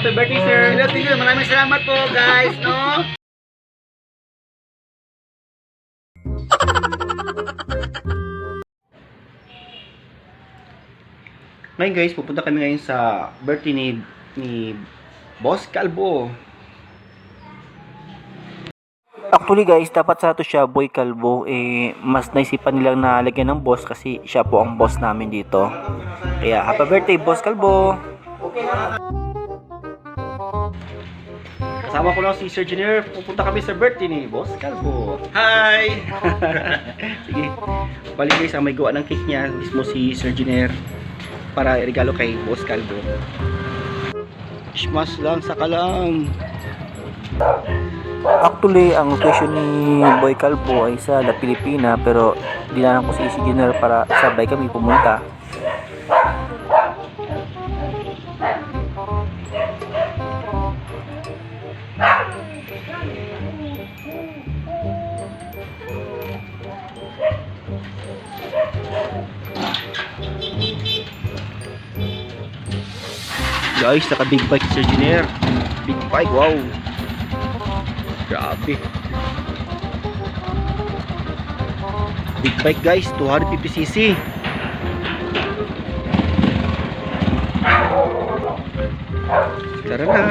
happy birthday, sir. Hello, thank you. Maraming salamat po, guys, no? Ngayon guys, pupunta kami ngayon sa birthday ni Boss Calvo. Actually guys, dapat sa ito siya Boy Calvo, mas naisipan nilang nalagyan ng boss kasi siya po ang boss namin dito. Kaya happy birthday Boss Calvo. Kasama ko lang si Sir Junior, pupunta kami sa birthday ni Boss Calvo. Hi! Sige, balik guys, ang may gawa ng cake niya mismo si Sir Junior para regalo kay Boss Calvo. Ishmas lang, saka lang. Actually, ang location ni Boy Calvo ay sa La Pilipina, pero dinanan ko si Junior para sabay kami pumunta. Guys, naka big bike si Sir Junior. Big bike, wow. Grabe. Big bike guys, 250cc. Tara na.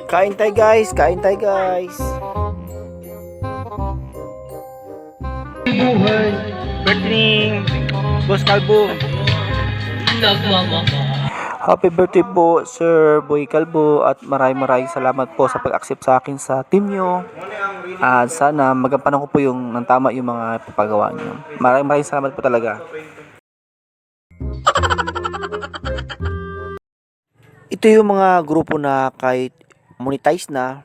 Kain tayo guys, kain tayo guys. Buhay. Birthday Boss Calvo. Happy birthday po Sir Boy Calvo at maraming salamat po sa pag-accept sa akin sa team nyo. At sana magampanan ko po yung ng tama yung mga papagawa nyo. Maraming salamat po talaga. Ito yung mga grupo na kahit monetize na,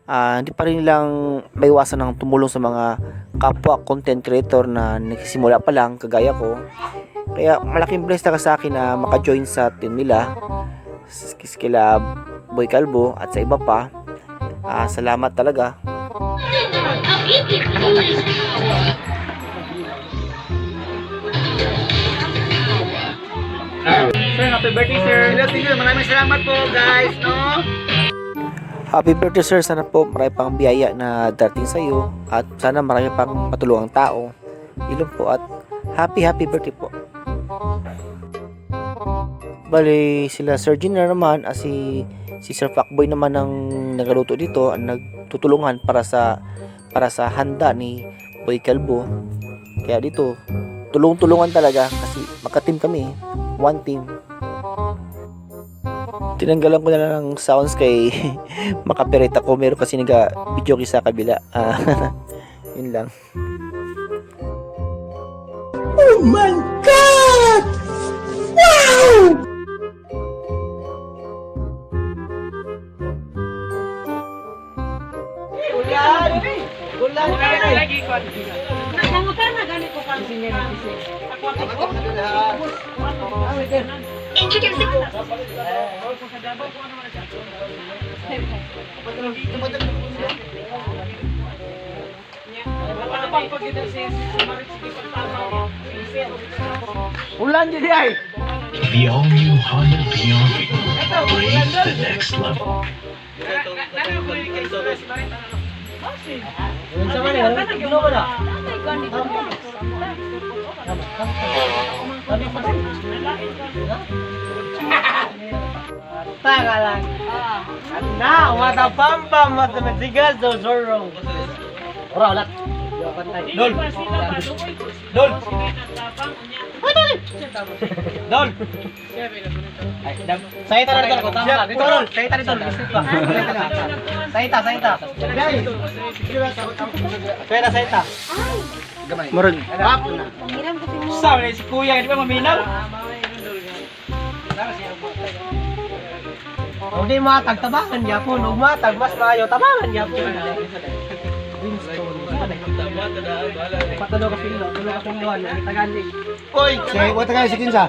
hindi pa rin lang maiwasan ng tumulong sa mga kapwa content creator na nagsisimula pa lang kagaya ko. Kaya malaking bless na sa akin na maka-join sa team nila, kila Boy Calvo at sa iba pa. Salamat talaga. Sir, happy birthday, sir. Hello, thank you. Maraming salamat po, guys, no? Happy birthday sir, sana po marami pang biyaya na dating sa iyo at sana marami pang matulungang tao. Ilong po at happy birthday po. Bali sila Sir Junior naman at si Sir Fuckboy naman ang nagaluto dito, ang nagtutulungan para sa handa ni Boy Calvo. Kaya dito tulong-tulungan talaga kasi magka-team kami, one team. Tinanggalan ko na lang ng sounds kay makaperate ako. Meron kasi nag-video sa kabila. Yun lang. Oh my God! Wow! Ulan lagi ko. Nagmutan na gani ko kan sinyo. Introduce it. Ulan jadi ay. The all-new Honda Beyond brings the next level. Taga lang. Na, wata pampa matematigas do zorro. Ora ulat. Dol. Dol. Dol. Saya tarik dito ko tama. Dito Dol. Saya tarik dito. Saita. Saita. Marag. Sabi si Kuya, di ba maminaw? Hindi matag tabangan niya po, matag mas maayo tabangan niya po. Patalo ka pilo, tulo ka pilo, taganlig. Oy, say what taga si kinsa?